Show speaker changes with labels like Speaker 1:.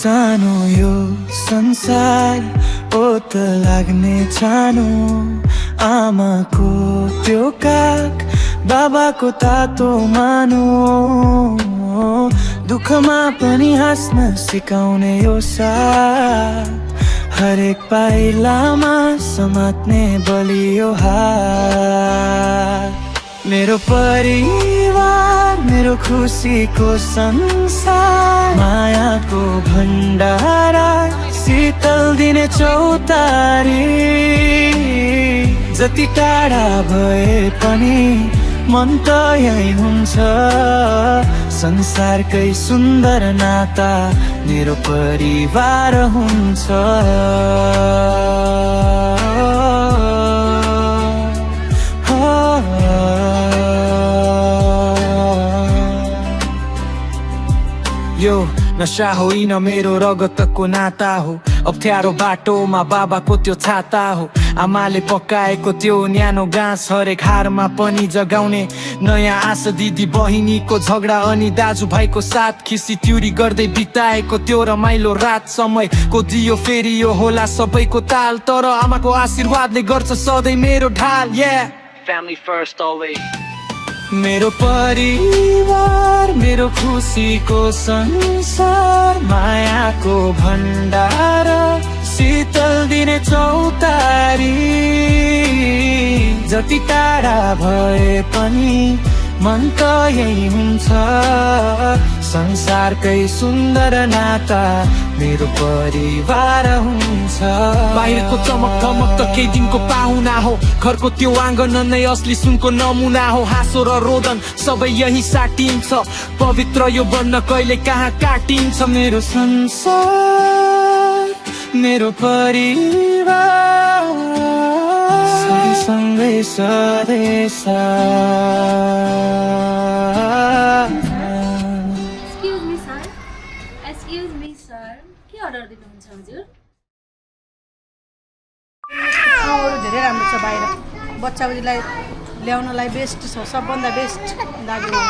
Speaker 1: सानो यो संसार ओ त लाग्ने छानो आमाको त्यो काख बाबाको तातो मानो दुःखमा पनि हाँस्न सिकाउने यो साथ हरेक पाइलामा समात्ने बलियो हात मेरो परिवार मेरो खुसीको संसार मायाको भण्डारा शीतल दिने चौतारी जति टाढा भए पनि मन त यही हुन्छ संसारकै सुन्दर नाता मेरो परिवार हुन्छ यो नशा होइन मेरो रगतको नाता हो अप्ठ्यारो बाटोमा बाबाको त्यो छाता हो आमाले पकाएको त्यो न्यानो घाँस हरेक हारमा पनि जगाउने नयाँ आशा दिदी बहिनीको झगडा अनि दाजुभाइको साथ खिसी ट्युरी गर्दै बिताएको त्यो रमाइलो रात समयको दियो फेरि यो होला सबैको ताल तर आमाको आशीर्वादले गर्छ सधैँ मेरो ढाल फ्यामिली फर्स्ट अलवेज मेरो परिवार मेरो खुसीको संसार मायाको भण्डार शीतल दिने चौतारी जति टाढा भए पनि मन त यही हुन्छ संसारकै सुन्दर नाता मेरो परिवार हुन्छ बाहिरको चमक धमक त केही दिनको पाहुना हो घरको त्यो आँगन नै असली सुनको नमुना हो हाँसो र रोदन सबै यही साटिन्छ पवित्र यो बन्न कहिले कहाँ काटिन्छ मेरो संसार मेरो परिवार सँगै सधैँ
Speaker 2: Excuse me, sir. के अर्डर दिनुहुन्छ हजुर?
Speaker 3: ठाउँहरू धेरै राम्रो छ बाहिर बच्चाबच्चीलाई ल्याउनलाई बेस्ट छ सबभन्दा बेस्ट दार्जिलिङ